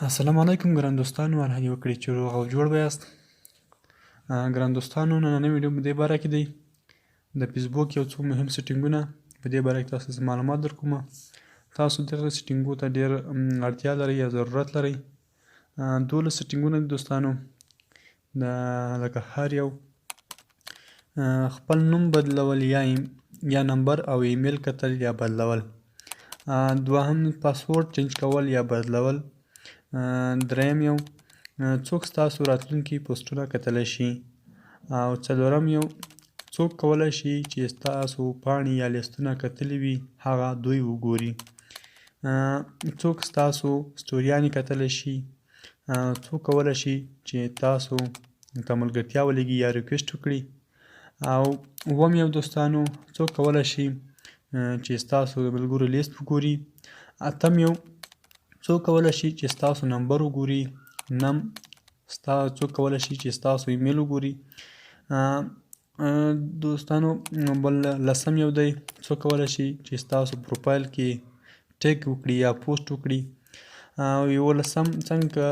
السلام علیکم ګران دوستانو، الله دې وکړي چې روغ او جوړ به یاست. ګران دوستانو، نننۍ ویډیو په دې باره کې دی د فیسبوک یو څو مهم سیټینګونه په دې باره کې تاسو ته معلومات درکوم. تاسو دغه سیټینګو ته ډېر اړتیا لرئ یا ضرورت لرئ. 12 سیټینګونه دي دوستانو، لکه هر یو خپل نوم بدلول یا نمبر او ایمیل کتل یا بدلول، دوهم پاسورډ چینج کول یا بدلول، دریم یو څوک ستاسو راتلونکي پوسټونه کتلی شي، او څلورم یو څوک کولی شي چې ستاسو پاڼې یا لیستونه کتلي وي هغه دوی وګوري، څوک ستاسو سټوریانې کتلی شي، څوک کولی شي چې تاسو ته ملګرتیا ولیږي یا ریکویسټ وکړي، او اووم یو دوستانو څوک کولی شي چې ستاسو د ملګرو لیست وګوري، اتم یو څوک کولی شي چې ستاسو نمبر وګوري، څوک کولی شي چې ستاسو ایمیل وګوري، دوستانو بل لسم یو دی څوک کولی شي چې ستاسو پروفایل کې ټیک وکړي یا پوسټ وکړي، او یولسم څنګه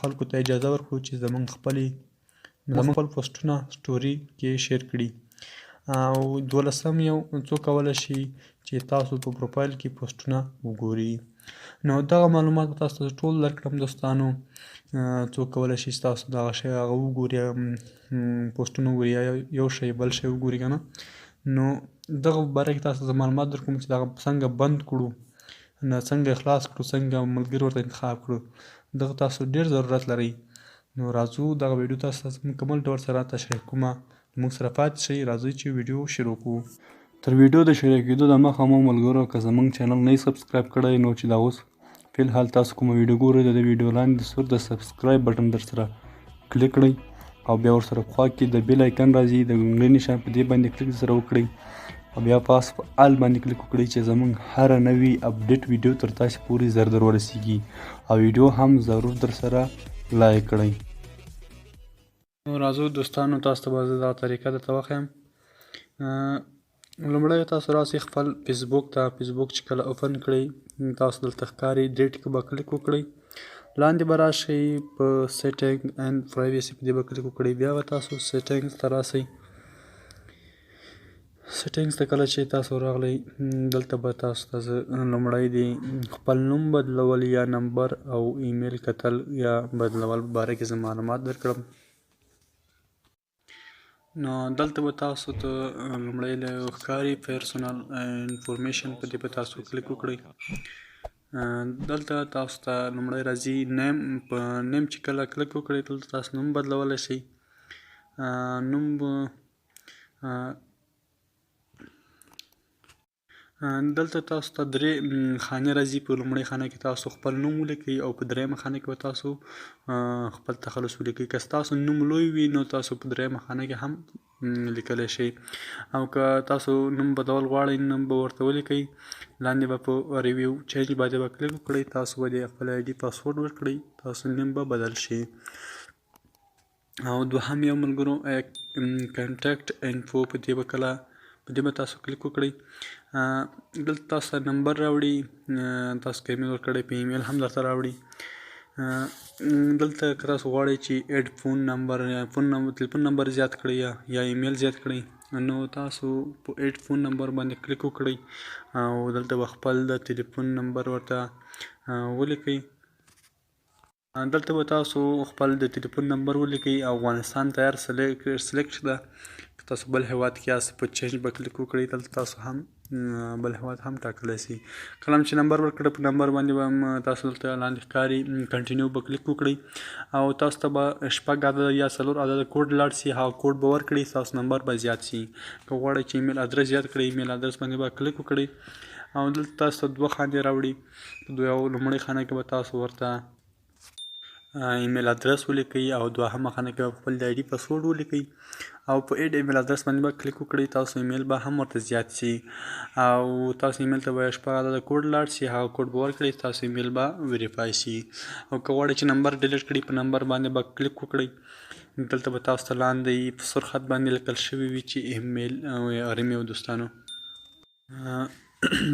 خلکو ته اجازه ورکړو چې زمونږ خپل پوسټونه سټوري کې شیر کړي، او دولسم یو څوک کولی شي چې تاسو په پروفایل کې پوسټونه وګوري. نو دغه معلومات به تاسو ته ټول درکړم دوستانو. څوک کولی شي ستاسو دغه شی هغه وګوري، پوسټونه وګوري یا یو شی بل شی وګوري که نه. نو دغه باره کې تاسو ته معلومات درکوم چې دغه څنګه بند کړو، څنګه خلاص کړو، څنګه ملګري ورته انتخاب کړو. دغه تاسو ډېر ضرورت لرئ. نو راځو دغه ویډیو تاسو ته مکمل ډول سره تشریح کومه، موږ سره پاتې شئ. راځئ چې ویډیو شروع کړو. تر ویډیو د شریح کېدو دمخه مو ملګرو که زمونږ چینل نه یې سبسکرایب کړی نو چې دا اوس فی الحال تاسو کومه ویډیو ګورئ د دې ویډیو لاندې د سور د سبسکرایب بټن در سره کلیک کړئ، او بیا ورسره په خوا کې د بیل آیکن راځي د ګنګړۍ نشان په دې باندې کلیک سره وکړئ، او بیا پاس په آل باندې کلیک وکړئ چې زمونږ هره نوې اپډیټ ویډیو تر تاسو پورې زر در ورسیږي، او ویډیو هم ضرور در سره لایک کړئ. نو راځو دوستانو تاسو ته به زه دغه طریقه درته وښیم. لومړی تاسو راسئ خپل فیسبوک ته. فیسبوک چې کله اوپن کړئ تاسو دلته ښکاري ډیټ کې به کلیک وکړئ، لاندې به راشئ په سیټینګ اینډ پرایویسي په دې به کلیک وکړئ، بیا به تاسو سیټینګز ته راسئ. سیټینګز ته کله چې تاسو راغلی دلته به تاسو ته زه لومړی د خپل نوم بدلول یا نمبر او ایمیل کتل یا بدلول په باره کې زه معلومات درکړم. نو دلته به تاسو ته لومړی له ښکاري پرسونل انفورمیشن په دې به تاسو کلیک وکړئ. دلته تاسو ته لومړی راځي نیم. په نیم چې کله کلیک وکړئ دلته تاسو نوم بدلولی شئ. نوم دلته تاسو ته درې خانې راځي. په لومړۍ خانه کې تاسو خپل نوم ولیکئ، او په درېیمه خانه کې به تاسو خپل تخلص ولیکئ. که ستاسو نوم لوی وي نو تاسو په درېیمه خانه کې هم لیکلی شئ، او که تاسو نوم بدلول غواړئ نوم به ورته ولیکئ. لاندې به په ریویو چینج باندې به کلیک وکړئ، تاسو به د خپل آی ډي پاسورډ ورکړئ، تاسو نوم به بدل شي. او دوهم یو ملګرو کنټیکټ انفو په دې به تاسو کلیک وکړئ. دلته تاسو ته نمبر راوړي، تاسو که ایمیل ورکړئ په ایمیل هم درته راوړي. دلته که تاسو غواړئ چې ایډ فون نمبر تلیفون نمبر زیات کړئ یا ایمیل زیات کړئ، نو تاسو په ایډ فون نمبر باندې کلیک وکړئ، او دلته به خپل د تلیفون نمبر ورته ولیکئ. دلته به تاسو خپل د تلیفون نمبر ولیکئ. افغانستان تیار سلیکټ ده. که تاسو بل هیواد کې یاست په چینج به کلیک وکړئ، دلته تاسو هم بل هیواد هم ټاکلی شئ. کله چې نمبر ورکړئ په نمبر باندې به تاسو دلته لاندې ښکاري کنټینیو به کلیک وکړئ، او تاسو ته به 6 عدده یا 4 عدده کوډ لاړ شي، هغه کوډ به ورکړئ، تاسو نمبر به زیات شي. که غواړئ چې ایمیل ادرس زیات کړئ ایمیل ادرس باندې به کلیک وکړئ، او دلته تاسو ته 2 خانې راوړي. په لومړۍ خانه کې به تاسو ورته ایمیل ادرس ولیکئ، او دوهمه خانه کې به خپل د آی ډي پاسورډ ولیکئ، او په ایډ ایمیل ادرس باندې به کلیک وکړئ، تاسو ایمیل به هم ورته زیات شي، او تاسو ایمیل ته به 6 عدده کوډ لاړ شي، هغه کوډ به ورکړئ، تاسو ایمیل به ویریفای شي. او که غواړئ چې نمبر ډیلیټ کړئ په نمبر باندې به کلیک وکړئ. دلته به تاسو ته لاندې په سور خط باندې لیکل شوي وي چې ایمیل ریمیو دوستانو.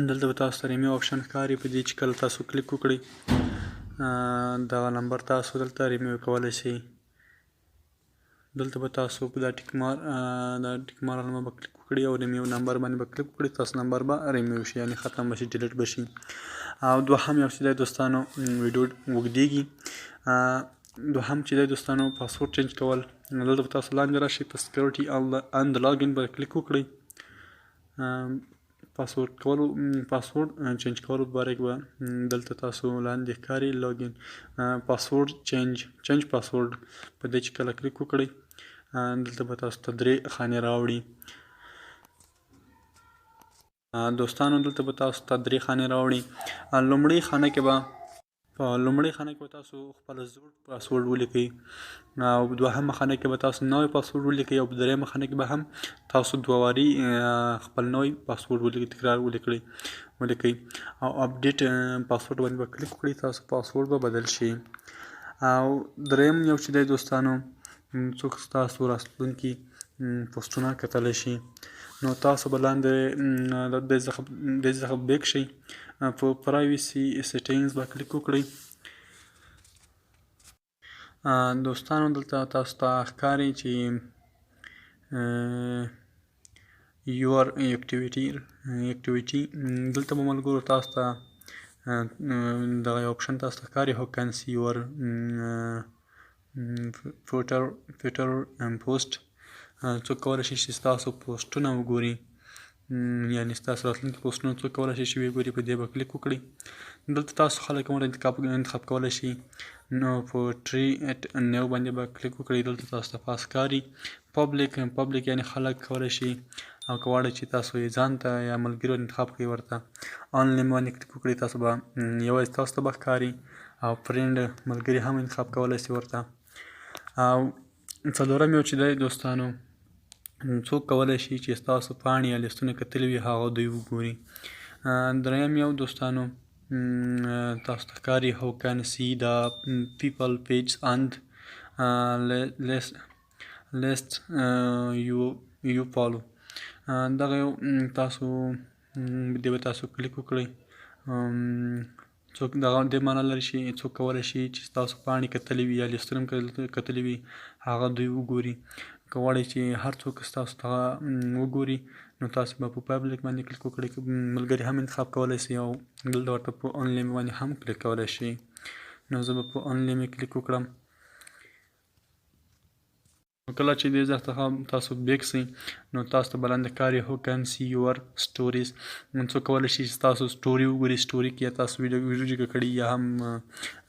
دلته به تاسو ته ریمیو آپشن ښکاري، په دې چې کله تاسو کلیک وکړئ دغه نمبر تاسو دلته ریموو کولی شئ. دلته به تاسو په دا ټیک مار علامه به کلیک وکړئ او ریموو نمبر باندې به کلیک وکړئ، تاسو نمبر به ریموو شي، یعنې ختم به شي، ډیلیټ به شي. او دوهم یو چې دی دوستانو ویډیو اوږدېږي. دوهم چې دی دوستانو پاسورډ چینج کول. دلته به تاسو لاندې راشئ په سکیورټي اند لاګین به کلیک وکړئ. پاسورډ چینج کولو په باره کې به دلته تاسو لاندې ښکاري لاګین پاسورډ چینج پاسورډ په دې چې کله کلیک وکړئ دلته به تاسو ته 3 خانې راوړي. دوستانو دلته به تاسو ته 3 خانې راوړي. لومړۍ خانه کې به تاسو خپل زوړ پاسورډ ولیکئ، او دوهمه خانه کې به تاسو نوی پاسورډ ولیکئ، او په دریمه خانه کې به هم تاسو 2 واري خپل نوی پاسورډ ولیکئ، تکرار ولیکئ او اپډیټ پاسورډ باندې به کلیک وکړئ، تاسو پاسورډ به بدل شي. او دریم یو چې دی دوستانو څوک ستاسو راتلونکي پوسټونه کتلی شي، نو تاسو به لاندې دې څخه بیک شئ، په پرایویسي سیټینګز به کلیک وکړئ. دوستانو دلته تاسو ته ښکاري چې یور اکټیویټي دلته به ملګرو تاسو ته دغه یو اپشن تاسو ته ښکاري هو کین سی یور فیوچر پوسټ. څوک کولی شي چې ستاسو پوسټونه وګوري، یعنې ستاسو راتلونکي پوسټونه څوک کولی شي چې وګوري، په دې به کلیک وکړئ. دلته تاسو خلک هم انتخاب کولی شي، نو په ټری نیو باندې به کلیک وکړئ. دلته تاسو ته پاس ښکاري پبلیک یعنې خلک کولی شي، او که غواړئ چې تاسو یې ځان ته یا ملګرو انتخاب کړئ ورته آنلاین باندې کلیک وکړئ، تاسو به یوازې تاسو ته به ښکاري، او فرینډ ملګري هم انتخاب کولی شي ورته. او څلورم یو چې دی دوستانو څوک کولی شي چې ستاسو پاڼې یا لیستونه کتلي وي هغه دوی وګوري. دریم یو دوستانو تاسو ته ښکاري هو کین سی د پیپل پیج اند لیست یو فالو. دغه یو تاسو دې به تاسو کلیک وکړئ. څوک دغه دې معنا لري چې څوک کولی شي چې ستاسو پاڼې کتلي وي یا لیستونه کتلي وي هغه دوی وګوري. که غواړئ چې هر څوک ستاسو ته وګوري، نو تاسو به په پبلیک باندې کلیک وکړئ. ملګري هم انتخاب کولی شي، او دلته ورته په آنلاین باندې هم کلیک کولی شي. نو زه به په آنلاین کلیک وکړم. کله چې دې ځای څخه تاسو بیک شئ، نو تاسو ته به لاندې ښکاري هو کین سی یور سټوریز. څوک کولی شي چې تاسو سټوري وګوري، سټوري کې یا تاسو ویډیو جګه کړي یا هم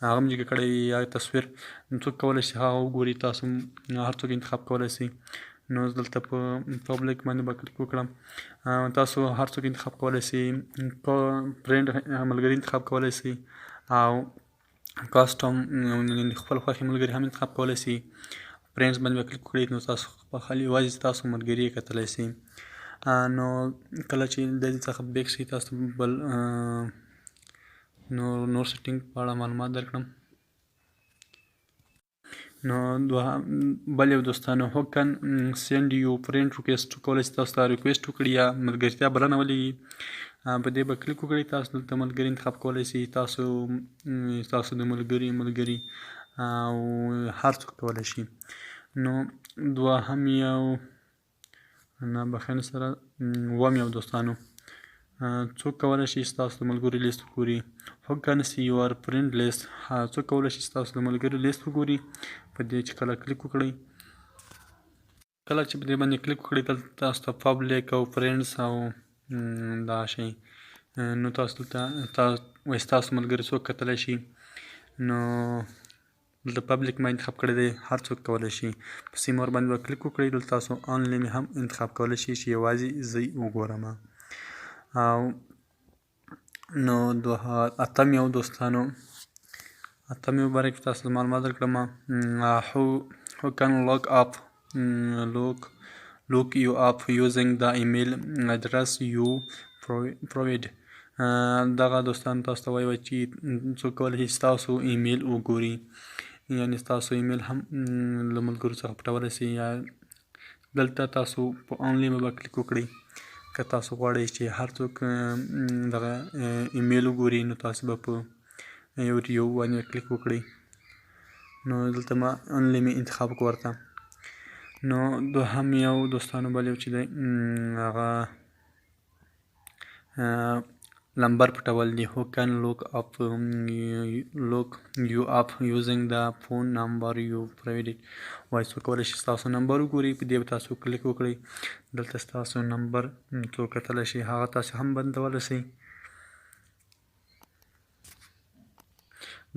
هغه هم جګه کړی یا تصویر، څوک کولی شي هغه وګوري، تاسو هر څوک انتخاب کولی شي. نو دلته په پبلیک باندې به کلیک وکړم. تاسو هر څوک انتخاب کولی شي، فرینډ ملګري انتخاب کولی شي، او کاسټم خپل خوښې ملګري هم انتخاب کولی شي. فرینډز باندې به کلیک وکړئ، نو تاسو خپل یوازې تاسو ملګري یې کتلی شي. نو کله چې د دې څخه بیک شئ، تاسو بل نور سیټینګ په اړه معلومات درکړم. نو بل یو دوستانو هو کین سینډ یو فرینډ ریکویسټ کولی شي تاسو ته ریکویسټ وکړي یا ملګرتیا بلنه ولېږي. په دې به کلیک وکړئ. تاسو دلته ملګري انتخاب کولی شي، تاسو د ملګري او هر څوک کولی شي. نو دوهم یو نه بخښنې سره اووم یو دوستانو څوک کولی شي ستاسو د ملګرو لیست وګوري. هو کین سی یور فرینډ لیست. څوک کولی شي ستاسو د ملګرو لیست وګوري. په دې چې کله کلیک وکړئ، کله چې په دې باندې کلیک وکړئ، دلته تاسو ته پبلیک او فرینډز او دا شی، نو تاسو دلته ستاسو ملګري څوک کتلی شي. نو دلته پبلیک ما انتخاب کړی دی، هر څوک کولی شي. په سیم ور باندې به کلیک وکړئ. دلته تاسو آنلاین هم انتخاب کولی شي چې یوازې زه یې وګورم. او نو اتم یو دوستانو اتم یو باره کې تاسو معلومات درکړم. هو کین look you up using the email address you provide. دغه دوستان تاسو ته وایي چې څوک کولی شي ستاسو ایمیل وګوري، یعنې ستاسو ایمیل هم له ملګرو څخه پټولی شي. یا دلته تاسو په آنلاین به کلیک وکړئ. که تاسو غواړئ چې هر څوک دغه ایمیل وګوري، نو تاسو به په یو باندې کلیک وکړئ نو دلته ما اونلی مې انتخاب کړ ورته نو دوهم یو دوستانو بل یو چې دی هغه نمبر پټول دي who can look you up using the phone number you provided وایي څوک کولی شي ستاسو نمبر وګوري په دې به تاسو کلیک وکړئ دلته ستاسو نمبر څوک کتلی شي هغه تاسو هم بندولی شئ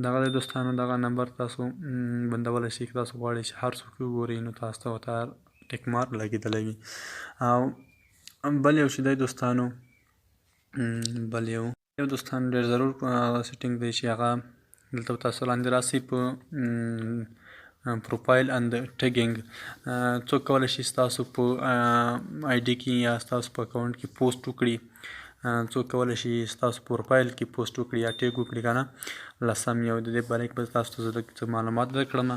دغه دی دوستانو دغه نمبر تاسو بندولی شئ که تاسو غواړئ چې هر څوک وګورئ نو تاسو ته ورته ټیک مارک لګېدلی وي او بل یو چې دی دوستانو بل یو دوستانو ډېر ضرور سیټینګ دی چې هغه دلته به تاسو لاندې راسئ په پروفایل اند ټیګینګ څوک کولی شي ستاسو په آی ډي کې یا ستاسو په اکاونټ کې پوسټ وکړي څوک کولی شي ستاسو پروفایل کې پوسټ وکړي یا ټیګ وکړي که نه لسم یو د دې باره کې به تاسو ته زه څه معلومات درکړم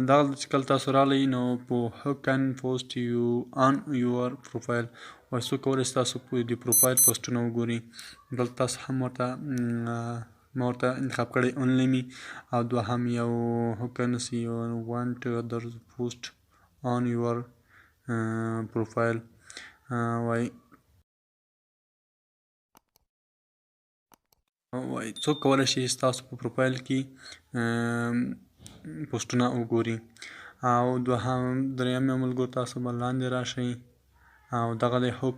دغه چې کله تاسو راغلئ نو په who can post you on your profile وایي څوک کولی شي تاسو په دې پروفایل پوسټونه وګوري دلته تاسو هم ورته ما ورته انتخاب کړی اونلی می او دوهم یو who can see you want others post on your profile وایي څوک کولی شي ستاسو په پروفایل کې پوسټونه وګوري او دریم یو ملګرو تاسو به لاندې راشئ او دغه دی who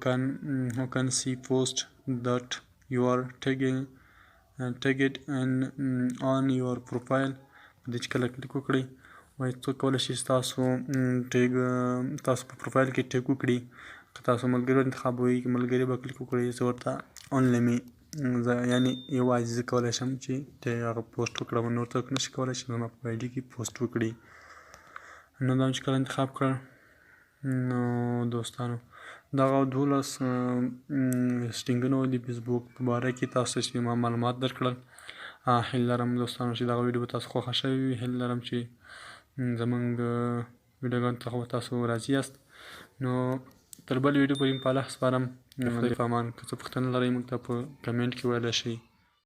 can see post that you are tagged on your profile په دې چې کله کلیک وکړئ وایي څوک کولی شي تاسو په پروفایل کې ټیګ وکړي که تاسو ملګري انتخابوئ که ملګري به کلیک وکړئ زه ورته اونلی مې یعنې یوازې زه کولی شم چې هغه پوسټ وکړم نور څوک نشي کولی چې زما په آی ډي کې پوسټ وکړي نو دا مې چې کله انتخاب کړ نو دوستانو دغه 12 سټینګونه وو د فیسبوک په باره کې تاسو چې ما معلومات درکړل هیله لرم دوستانو چې دغه ویډیو به تاسو خوښه شوې وي هیله لرم چې زمونږ ویډیوګانو څخه به تاسو راضي یاست نو تر بل ویډیو پورې په الله سپارم خدای په امان که څه پوښتنه لرئ موږ ته په کمنټ کې ویلی شئ